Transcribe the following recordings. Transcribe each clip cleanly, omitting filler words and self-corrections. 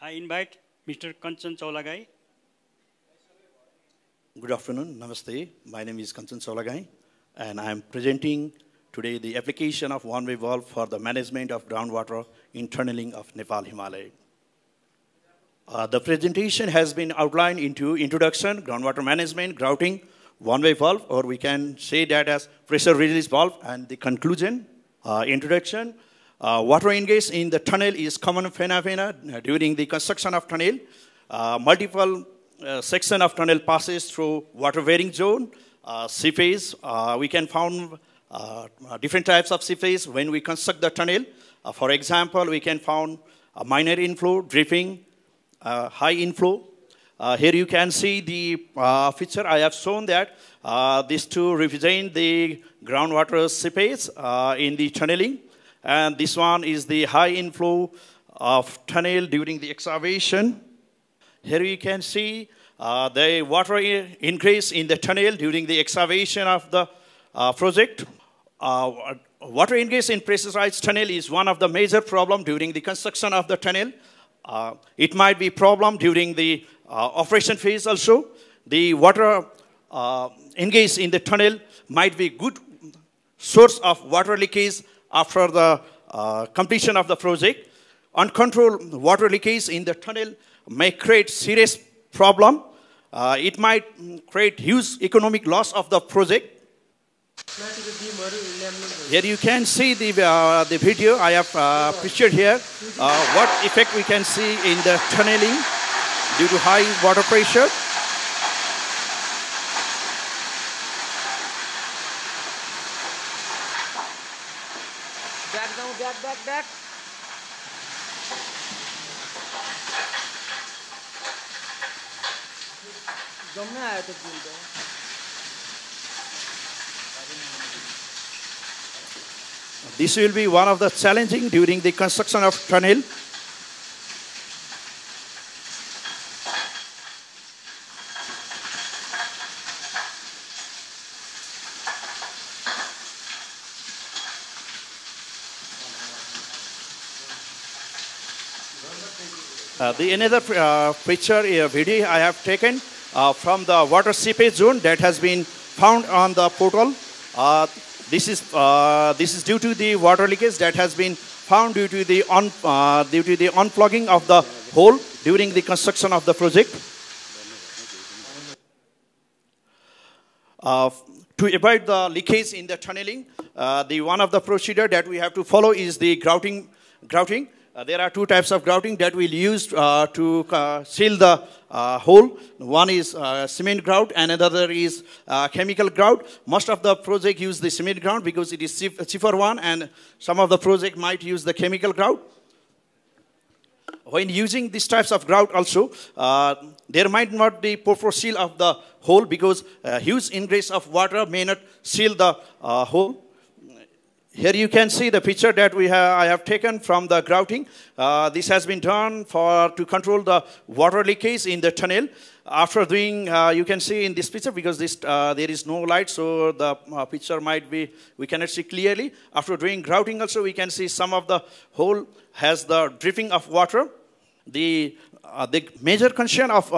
I invite Mr. Kanchan Chaulagai. Good afternoon, Namaste. My name is Kanchan Chaulagai, and I am presenting today the application of one-way valve for the management of groundwater in tunneling of Nepal Himalaya. The presentation has been outlined into introduction, groundwater management, grouting, one-way valve, or we can say that as pressure release valve, and the conclusion, introduction. Water ingress in the tunnel is common phenomena during the construction of tunnel. Multiple section of tunnel passes through water bearing zone, seepage. We can find different types of seepage when we construct the tunnel. For example, we can find a minor inflow, dripping, high inflow. Here you can see the picture. I have shown that these two represent the groundwater seepage in the tunneling. And this one is the high inflow of tunnel during the excavation. Here you can see the water increase in the tunnel during the excavation of the project. Water increase in pressurized tunnel is one of the major problems during the construction of the tunnel. It might be problem during the operation phase also. The water increase in the tunnel might be good source of water leakage after the completion of the project. Uncontrolled water leakage in the tunnel may create serious problem. It might create huge economic loss of the project. Here you can see the video I have pictured here. What effect we can see in the tunneling due to high water pressure. Back. This will be one of the challenging during the construction of tunnel. The another picture video I have taken from the water seepage zone that has been found on the portal. This is due to the water leakage that has been found due to the unplugging of the hole during the construction of the project. To avoid the leakage in the tunneling, one of the procedure that we have to follow is the grouting. There are two types of grouting that we'll use to seal the hole. One is cement grout and another is chemical grout. Most of the project use the cement grout because it is cheaper one, and some of the project might use the chemical grout. When using these types of grout also, there might not be proper seal of the hole because huge ingress of water may not seal the hole. Here you can see the picture that I have taken from the grouting. This has been done to control the water leakage in the tunnel. After doing, you can see in this picture because there is no light, so the picture might be, we cannot see clearly. After doing grouting also, we can see some of the hole has the dripping of water. The major concern of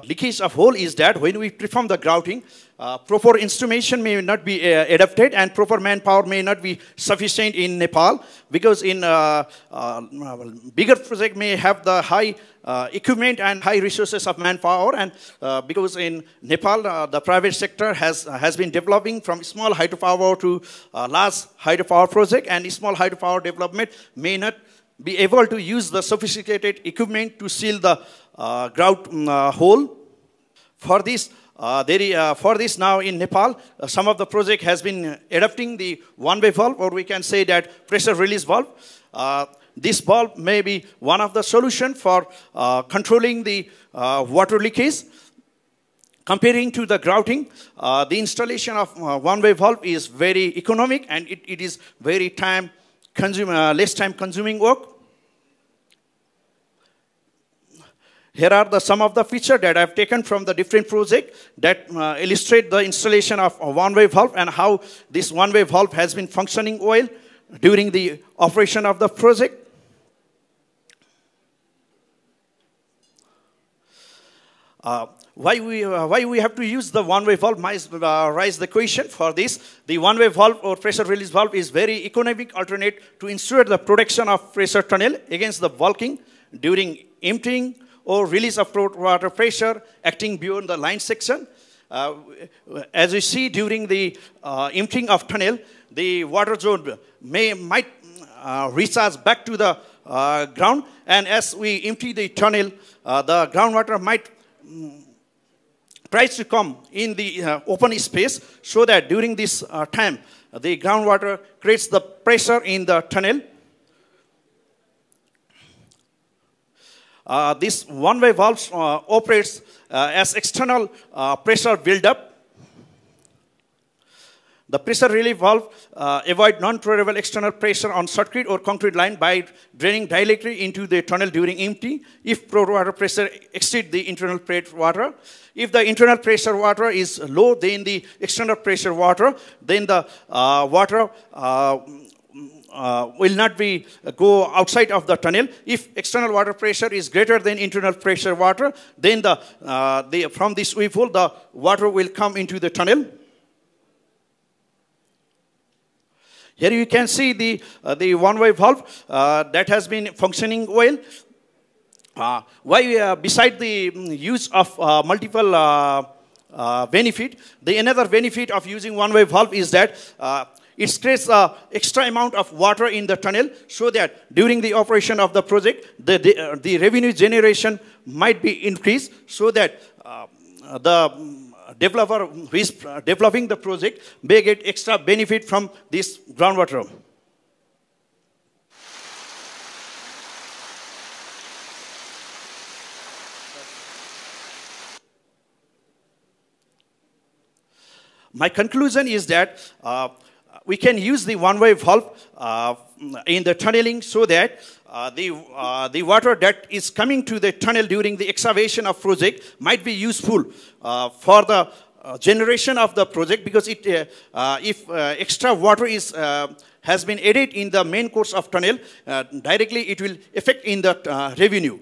leakage of hole is that when we perform the grouting, proper instrumentation may not be adapted and proper manpower may not be sufficient in Nepal because in bigger project may have the high equipment and high resources of manpower, and because in Nepal the private sector has been developing from small hydropower to large hydropower project, and small hydropower development may not be able to use the sophisticated equipment to seal the grout hole. For this now in Nepal, some of the project has been adopting the one-way valve, or we can say that pressure release valve. This valve may be one of the solution for controlling the water leakage. Comparing to the grouting, the installation of one-way valve is very economic and it is very less time consuming work. Here are some of the features that I have taken from the different projects that illustrate the installation of a one-way valve and how this one-way valve has been functioning well during the operation of the project. Why we have to use the one-way valve might rise the question for this. The one-way valve or pressure release valve is very economic alternate to ensure the protection of pressure tunnel against the bulking during emptying or release of water pressure acting beyond the line section. As we see during the emptying of tunnel, the water zone might recharge back to the ground, and as we empty the tunnel, the groundwater might tries to come in the open space, so that during this time, the groundwater creates the pressure in the tunnel. This one-way valve operates as external pressure build-up. The pressure relief valve avoid non-tolerable external pressure on circuit or concrete line by draining directly into the tunnel during empty if water pressure exceeds the internal pressure water. If the internal pressure water is low than the external pressure water, then the water will not go outside of the tunnel. If external water pressure is greater than internal pressure water, then from this sweep hole, the water will come into the tunnel. Here you can see the one-way valve that has been functioning well. Beside the use of multiple benefit, another benefit of using one-way valve is that it creates extra amount of water in the tunnel, so that during the operation of the project, the revenue generation might be increased, so that the developer who is developing the project may get extra benefit from this groundwater. My conclusion is that we can use the one-way valve in the tunneling, so that the water that is coming to the tunnel during the excavation of project might be useful for the generation of the project, because if extra water has been added in the main course of tunnel, directly it will affect in the revenue.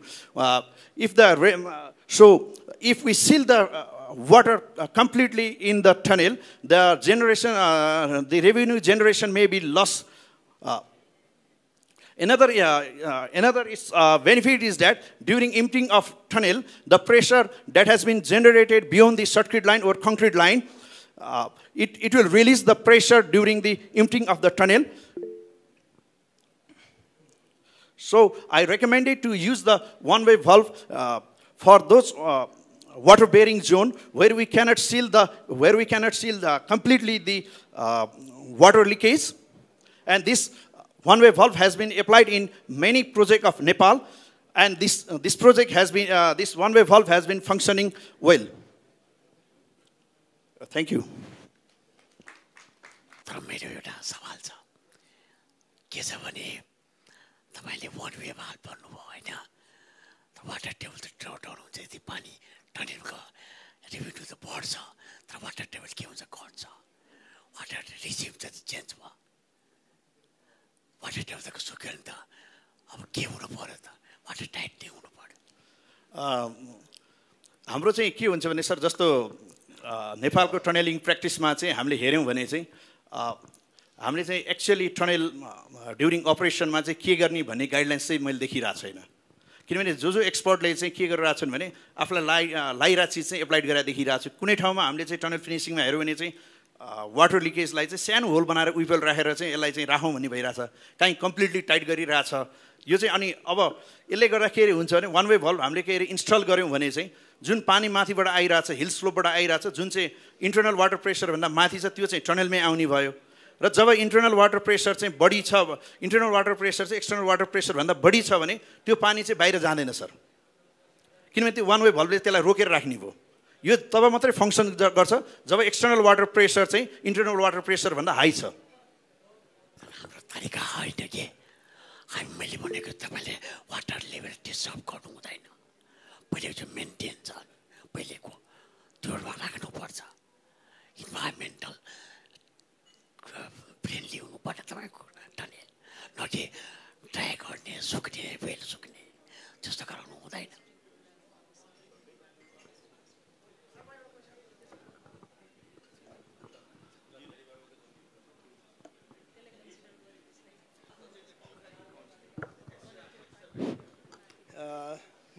If we seal the water completely in the tunnel, the revenue generation may be lost. Another benefit is that during emptying of tunnel, the pressure that has been generated beyond the circuit line or concrete line, it will release the pressure during the emptying of the tunnel. So I recommended to use the one-way valve for those water-bearing zone where we cannot seal completely the water leakage, and this one-way valve has been applied in many projects of Nepal, and this one-way valve has been functioning well. Thank you. Water table drought हुन्छ यदि पानी टनेलको revenue त बढ्छ तर water table के हुन्छ घट्छ water receive चाहिँ चेन्ज भयो वाटर टेबल त सुक्यो नि त अब के हुनु पर्यो त वाटर टाइट नै हुनु पर्यो हाम्रो चाहिँ के हुन्छ भने सर जस्तो नेपालको टनेलिङ प्र्याक्टिसमा चाहिँ हामीले हेर्यौँ भने चाहिँ हामीले चाहिँ एक्चुअली टनेल ड्युरिङ अपरेसनमा चाहिँ के गर्ने भन्ने गाइडलाइन्स चाहिँ मैले देखिरहेको छैन किनभने जो एक्सपर्टले चाहिँ के गरिरहेछन् भने आफूलाई लाइरहेको चिज चाहिँ एप्लाइड गरेर देखिरहेको छु कुनै ठाउँमा हामीले चाहिँ टनल फिनिसिङमा हेऱ्यौँ भने चाहिँ वाटर लिकेजलाई चाहिँ सानो होल बनाएर उइपल राखेर चाहिँ यसलाई चाहिँ राखौँ भन्ने भइरहेछ काहीँ कम्प्लिटली टाइट गरिरहेछ यो चाहिँ अनि अब यसले गर्दा के हुन्छ भने वान वे भल्भ हामीले के इन्स्टल गऱ्यौँ भने चाहिँ जुन पानी माथिबाट आइरहेछ हिल स्लोपबाट आइरहेछ जुन चाहिँ इन्टरनल वाटर प्रेसरभन्दा माथि छ त्यो चाहिँ टनलमै आउने भयो र जब इन्टरनल वाटर प्रेसर चाहिँ बढी छ इन्टरनल वाटर प्रेसर चाहिँ एक्सटर्नल वाटर प्रेसरभन्दा बढी छ भने त्यो पानी चाहिँ बाहिर जाँदैन सर किनभने त्यो वान वे भल्भले त्यसलाई रोकेर राख्ने भयो यो तब मात्रै फङ्सन गर्छ जब एक्सटर्नल वाटर प्रेसर चाहिँ इन्टरनल वाटर प्रेसरभन्दा हाई छ हाम्रो तरिका होइन के मैले भनेको तपाईँले वाटर लेभल डिस्टर्ब गर्नु हुँदैन पहिलेको चाहिँ मेन्टेन छ पहिलेको त्योमा राख्नुपर्छ इन्भाइरोमेन्टल फ्रेन्डली हुनुपर्छ तपाईँको टनेल न कि ड्राई गर्ने सुक्ने वेल सुक्ने त्यस्तो गराउनु हुँदैन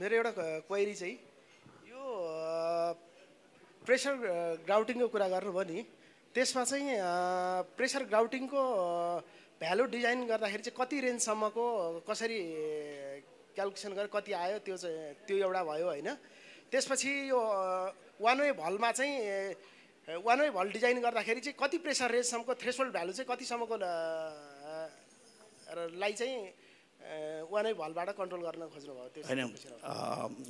मेरो एउटा क्वेरी चाहिँ यो प्रेसर ग्राउटिङको कुरा गर्नुभयो नि, त्यसमा चाहिँ प्रेसर ग्राउटिङको भ्यालु डिजाइन गर्दाखेरि चाहिँ कति रेन्जसम्मको कसरी क्याल्कुलेसन गरेर कति आयो त्यो चाहिँ त्यो एउटा भयो होइन। त्यसपछि यो वान वे भलमा चाहिँ वान वे भल डिजाइन गर्दाखेरि चाहिँ कति प्रेसर रेन्जसम्मको थ्रेसहोल्ड भ्यालु चाहिँ कतिसम्मको लाई चाहिँ वान वे भलबाट कन्ट्रोल गर्न खोज्नुभयो त्यो होइन।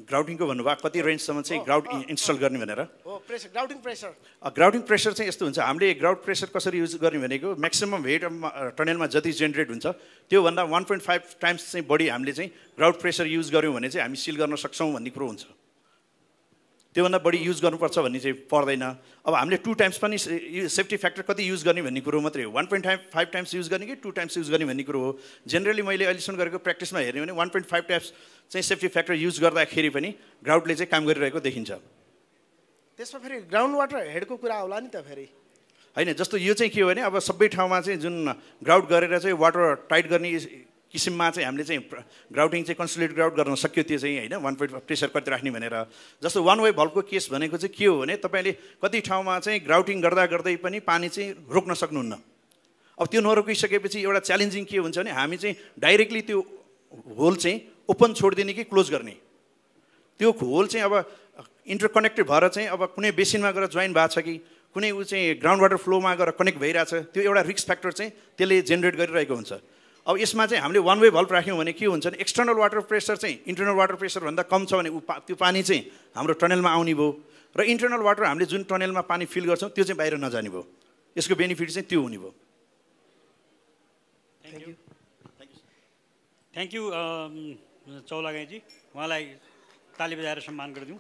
ग्राउटिङको भन्नुभयो कति रेन्जसम्म चाहिँ ग्राउट इन्स्टल गर्ने भनेर हो। प्रेसर ग्राउटिङ प्रेसर ग्राउटिङ प्रेसर चाहिँ यस्तो हुन्छ, हामीले ग्राउट प्रेसर कसरी युज गर्ने भनेको म्याक्सिमम हेड टनेलमा जति जेनेरेट हुन्छ त्योभन्दा 1.5 टाइम्स चाहिँ बढी हामीले चाहिँ ग्राउट प्रेसर युज गऱ्यौँ भने चाहिँ हामी सिल गर्न सक्छौँ भन्ने कुरो हुन्छ। त्योभन्दा बढी युज गर्नुपर्छ भन्ने चाहिँ पर्दैन। अब हामीले 2 टाइम्स पनि सेफ्टी फ्याक्टर कति युज गर्ने भन्ने कुरो मात्रै हो। 1.5 टाइम्स युज गर्ने कि 2 टाइम्स युज गर्ने भन्ने कुरो हो। जेनरली मैले अहिलेसम्म गरेको प्र्याक्टिसमा हेर्ने भने 1.5 टाइम्स चाहिँ सेफ्टी फ्याक्टर युज गर्दाखेरि पनि ग्राउटले चाहिँ काम गरिरहेको देखिन्छ। त्यसमा फेरि ग्राउन्ड वाटर हेडको कुरा होला नि त फेरि होइन। जस्तो यो चाहिँ के हो भने अब सबै ठाउँमा चाहिँ जुन ग्राउट गरेर चाहिँ वाटर टाइट गर्ने किसिममा चाहिँ हामीले चाहिँ ग्राउटिङ चाहिँ कन्सोलिडेट ग्राउट गर्न सक्यो त्यो चाहिँ होइन 1.5 प्रेसर कति राख्ने भनेर। जस्तो वान वे भल्भको केस भनेको चाहिँ के हो भने तपाईँले कति ठाउँमा चाहिँ ग्राउटिङ गर्दा गर्दै पनि पानी चाहिँ रोक्न सक्नुहुन्न। अब त्यो नरोकिसकेपछि एउटा च्यालेन्जिङ के हुन्छ भने हामी चाहिँ डाइरेक्टली त्यो होल चाहिँ ओपन छोडिदिने कि क्लोज गर्ने। त्यो होल चाहिँ अब इन्टरकनेक्टेड भएर चाहिँ अब कुनै बेसिनमा गएर जोइन भएको छ कि कुनै ऊ चाहिँ ग्राउन्ड वाटर फ्लोमा गएर कनेक्ट भइरहेछ, त्यो एउटा रिस्क फ्याक्टर चाहिँ त्यसले जेनेरेट गरिरहेको हुन्छ। अब यसमा चाहिँ हामीले वान वे भल्भ राख्यौँ भने के हुन्छ भने एक्सटर्नल वाटर प्रेसर चाहिँ इन्टर्नल वाटर प्रेसरभन्दा कम छ भने त्यो पानी चाहिँ हाम्रो टनेलमा आउने भयो र इन्टर्नल वाटर हामीले जुन टनेलमा पानी फिल गर्छौँ त्यो चाहिँ बाहिर नजाने भयो। यसको बेनिफिट चाहिँ त्यो हुने भयो। थ्याङ्क यू चौलागाईजी, उहाँलाई ताली बजाएर सम्मान गरिदिउँ।